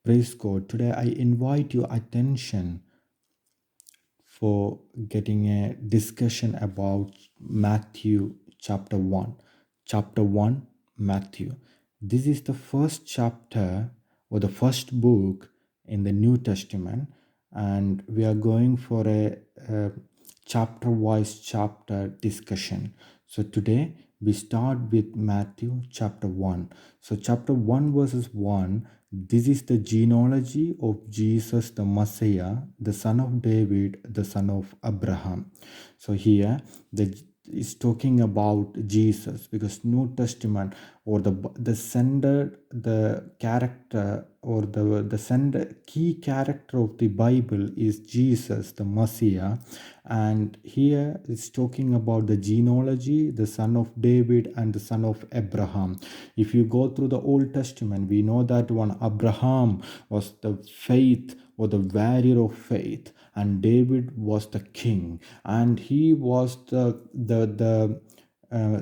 Praise God. Today I invite your attention for getting a discussion about Matthew chapter 1. Chapter 1, Matthew. This is the first chapter or the first book in the New Testament, and we are going for a chapter wise chapter discussion. So today we start with Matthew chapter 1. So, chapter 1, verses 1, this is the genealogy of Jesus the Messiah, the son of David, the son of Abraham. So, here the is talking about Jesus, because New Testament or the center, the character or the center key character of the Bible is Jesus the Messiah, and here it's talking about the genealogy, the son of David and the son of Abraham. If you go through the Old Testament, we know that one Abraham was the faith or the warrior of faith, and David was the king, and he was the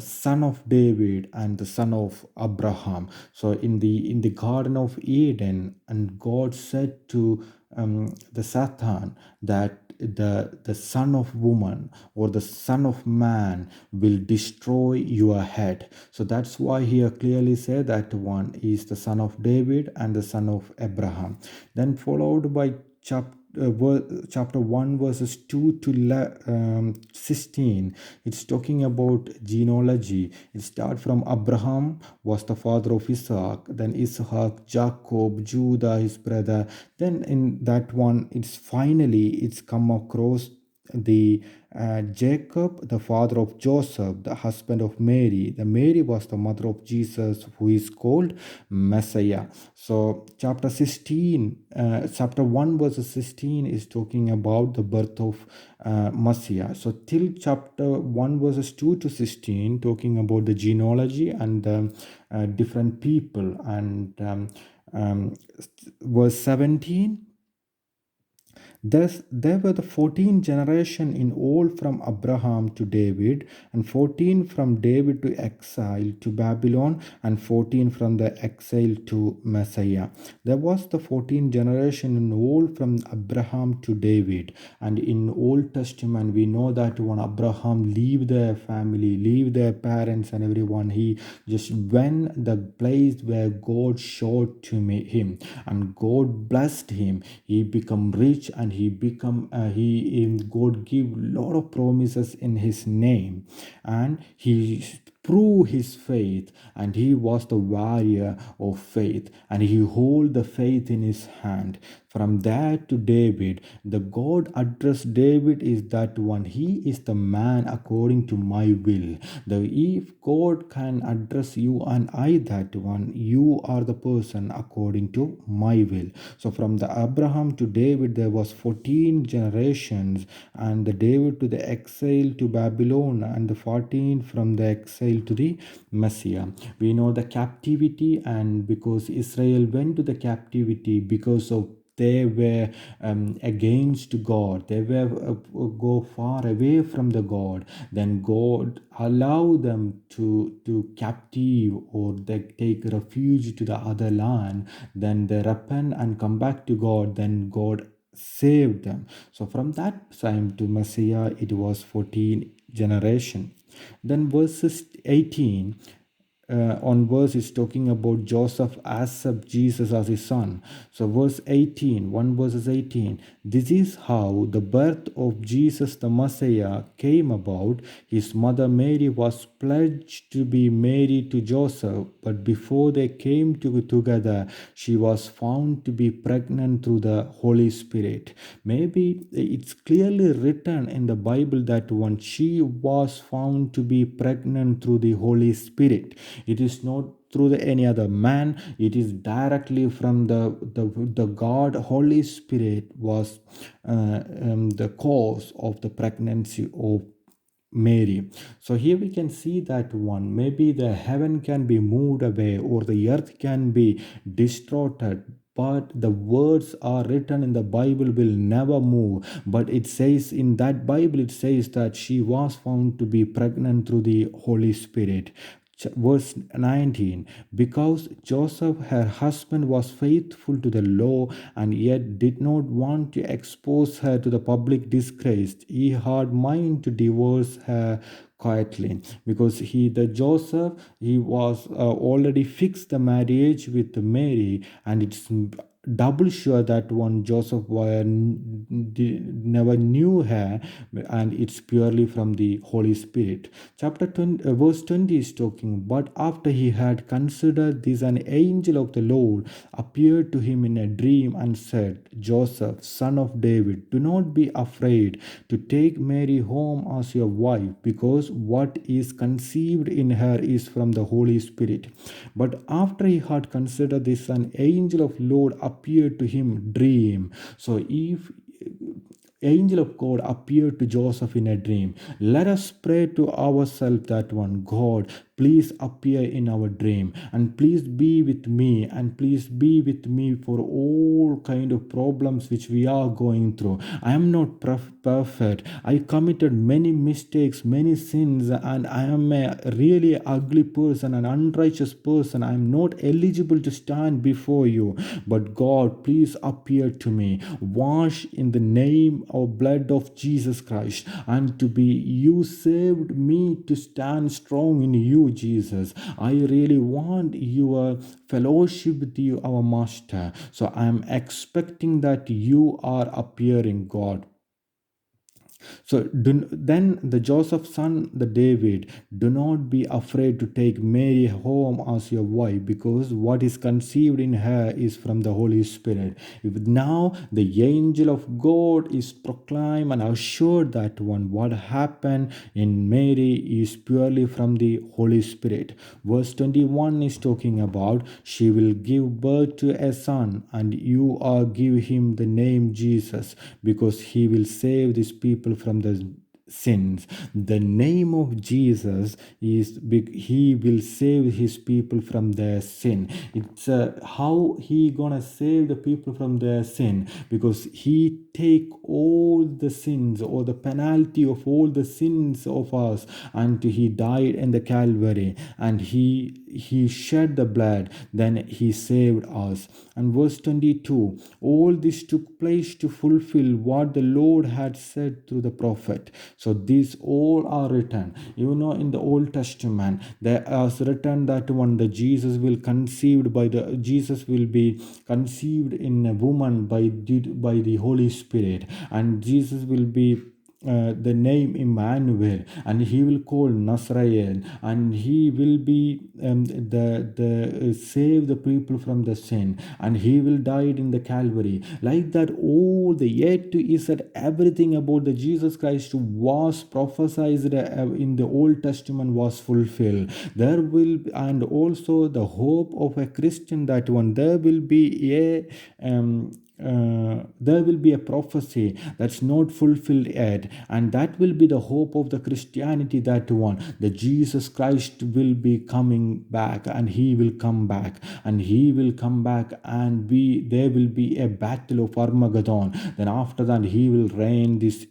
son of David and the son of Abraham. So in the Garden of Eden, and God said to the Satan that the son of woman or the son of man will destroy your head. So that's why here clearly say that one is the son of David and the son of Abraham. Then followed by chapter 1 verses 2 to 16, it's talking about genealogy. It starts from Abraham was the father of Isaac, then Isaac, Jacob, Judah his brother. Then in that one, it's come across the Jacob, the father of Joseph, the husband of Mary. The Mary was the mother of Jesus, who is called Messiah. So chapter 1 verse 16 is talking about the birth of Messiah. So till chapter 1 verses 2 to 16, talking about the genealogy and different people, and verse 17, thus there were the 14 generation in all from Abraham to David, and 14 from David to exile to Babylon, and 14 from the exile to Messiah. There was the 14 generation in all from Abraham to David. And in Old Testament we know that when Abraham leave their family, leave their parents and everyone, he just went the place where God showed to him, and God blessed him. He become rich, and he become God give lot of promises in his name, and he prove his faith, and he was the warrior of faith, and he hold the faith in his hand. From there to David, the God addressed David is that one, he is the man according to my will. The if God can address you and I, that one, you are the person according to my will. So from the Abraham to David there was 14 generations, and the David to the exile to Babylon, and the 14 from the exile to the Messiah. We know the captivity, and because Israel went to the captivity because of they were against God, they were go far away from the God, then God allow them to captive, or they take refuge to the other land. Then they repent and come back to God, then God saved them. So from that time to Messiah it was 14 generation. Then verses 18 verse is talking about Joseph accept Jesus as his son. So verse 18, 1 verses 18, this is how the birth of Jesus the Messiah came about. His mother Mary was pledged to be married to Joseph, but before they came together, she was found to be pregnant through the Holy Spirit. Maybe it's clearly written in the Bible that when she was found to be pregnant through the Holy Spirit, it is not through any other man, it is directly from the God. Holy Spirit was the cause of the pregnancy of Mary. So here we can see that one, maybe the heaven can be moved away or the earth can be distorted, but the words are written in the Bible will never move. But it says in that Bible, it says that she was found to be pregnant through the Holy Spirit. Verse 19, because Joseph, her husband, was faithful to the law and yet did not want to expose her to the public disgrace, he had mind to divorce her quietly, because the Joseph, he was already fixed the marriage with Mary, and it's double sure that one Joseph never knew her, and it's purely from the Holy Spirit. Chapter 20, verse 20 is talking, but after he had considered this, an angel of the Lord appeared to him in a dream and said, Joseph, son of David, do not be afraid to take Mary home as your wife, because what is conceived in her is from the Holy Spirit. But after he had considered this, an angel of Lord appeared to him dream. So if angel of God appeared to Joseph in a dream, let us pray to ourselves that one, God, please appear in our dream, and please be with me, and please be with me for all kind of problems which we are going through. I am not perfect. I committed many mistakes, many sins, and I am a really ugly person, an unrighteous person. I am not eligible to stand before you, but God, please appear to me. Wash in the name of blood of Jesus Christ, and to be you saved me to stand strong in you, Jesus. I really want your fellowship with you, our Master. So I am expecting that you are appearing, God. So then the Joseph's son, the David, do not be afraid to take Mary home as your wife, because what is conceived in her is from the Holy Spirit. If now the angel of God is proclaimed and assured that one, what happened in Mary is purely from the Holy Spirit. Verse 21 is talking about, she will give birth to a son, and you are give him the name Jesus, because he will save these people from the sins. The name of Jesus is big. He will save his people from their sin. It's how he gonna save the people from their sin, because he take all the sins or the penalty of all the sins of us, and he died in the Calvary, and he shed the blood, then he saved us. And verse 22, all this took place to fulfill what the Lord had said through the prophet. So these all are written, in the Old Testament there is written that one, the Jesus will be conceived in a woman by the Holy Spirit, and Jesus will be the name Emmanuel, and he will call Nazarene, and he will be the save the people from the sin, and he will die in the Calvary. Like that, all the A to Z, everything about the Jesus Christ was prophesied in the Old Testament was fulfilled. There will, and also the hope of a Christian, that one, there will be there will be a prophecy that's not fulfilled yet, and that will be the hope of the Christianity, that one, the Jesus Christ will be coming back, and he will come back, and and there will be a battle of Armageddon. Then after that, he will reign this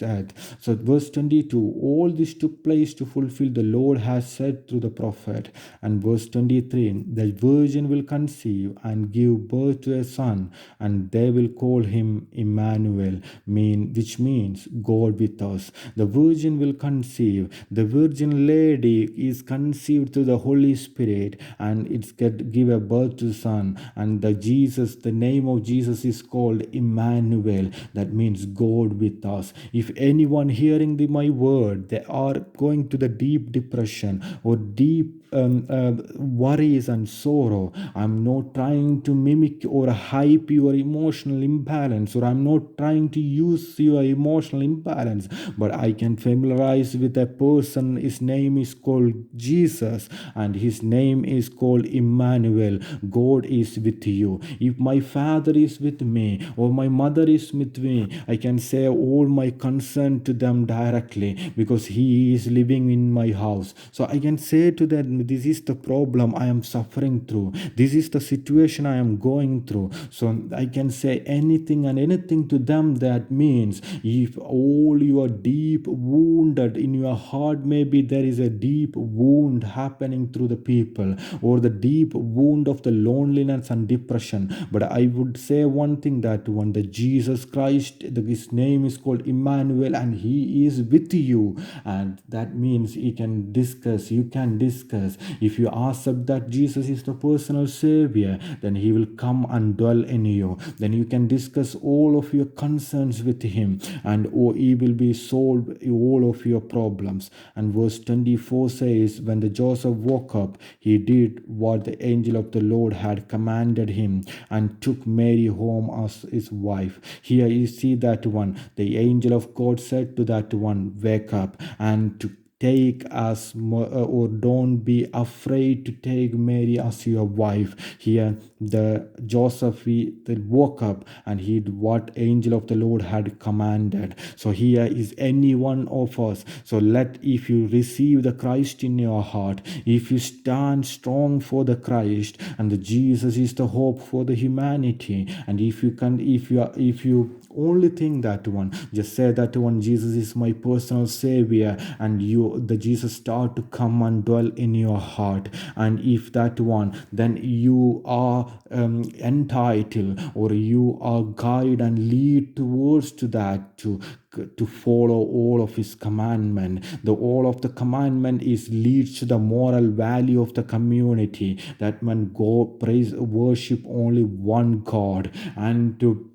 earth. So verse 22, all this took place to fulfill the Lord has said through the prophet. And verse 23, the virgin will conceive and give birth to a son, and they will call him Emmanuel, which means God with us. The virgin will conceive. The virgin lady is conceived through the Holy Spirit, and it's give a birth to son. And the name of Jesus is called Emmanuel. That means God with us. If anyone hearing my word, they are going to the deep depression or deep worries and sorrow, I'm not trying to mimic or hype your emotional imbalance, or I'm not trying to use your emotional imbalance, but I can familiarize with a person. His name is called Jesus, and his name is called Emmanuel. God is with you. If my father is with me or my mother is with me, I can say all my concern to them directly, because he is living in my house. So I can say to them this is the problem I am suffering through, this is the situation I am going through. So I can say anything and anything to them. That means if all you are deep wounded in your heart, maybe there is a deep wound happening through the people, or the deep wound of the loneliness and depression. But I would say one thing, that one, the Jesus Christ, his name is called Emmanuel, and he is with you. And that means you can discuss. If you accept that Jesus is the personal savior, then he will come and dwell in you. Then you can discuss all of your concerns with him, and he will be solved all of your problems. And verse 24 says, when the Joseph woke up, he did what the angel of the Lord had commanded him, and took Mary home as his wife. Here you see that one, the angel of God said to that one, wake up and to take as or don't be afraid to take Mary as your wife. Here the Joseph, he woke up and he did what angel of the Lord had commanded. So here is any one of us. So if you receive the Christ in your heart, if you stand strong for the Christ, and the Jesus is the hope for the humanity, and if you only think that one, just say that one, Jesus is my personal savior, and the Jesus start to come and dwell in your heart. And if that one, then you are entitled, or you are guide and lead towards to that, to follow all of his commandment. The all of the commandment is leads to the moral value of the community, that man go praise worship only one God, and to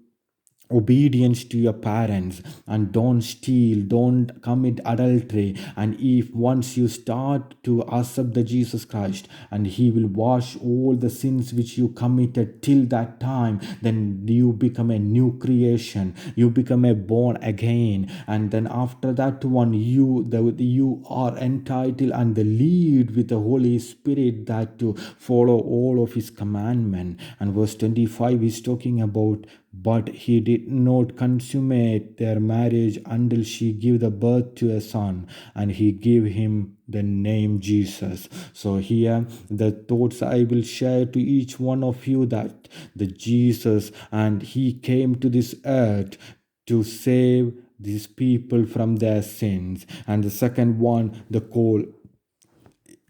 obedience to your parents, and don't steal, don't commit adultery. And if once you start to accept the Jesus Christ, and he will wash all the sins which you committed till that time, then you become a new creation, you become a born again. And then after that one, you are entitled and the lead with the Holy Spirit, that to follow all of his commandment. And verse 25 is talking about, but he did not consummate their marriage until she gave the birth to a son, and he gave him the name Jesus. So here the thoughts I will share to each one of you, that the Jesus, and he came to this earth to save these people from their sins. And the second one, the call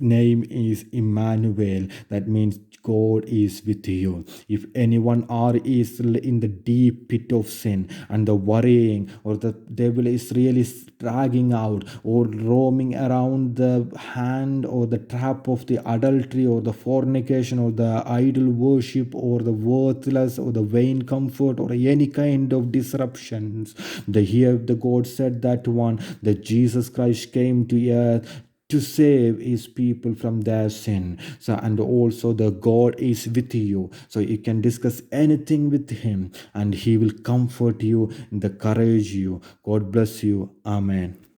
name is Emmanuel. That means God is with you. If anyone is in the deep pit of sin, and the worrying, or the devil is really dragging out, or roaming around the hand or the trap of the adultery, or the fornication, or the idol worship, or the worthless, or the vain comfort, or any kind of disruptions, the God said that one, that Jesus Christ came to earth to save his people from their sin. So, and also the God is with you, so you can discuss anything with him, and he will comfort you, encourage you. God bless you. Amen.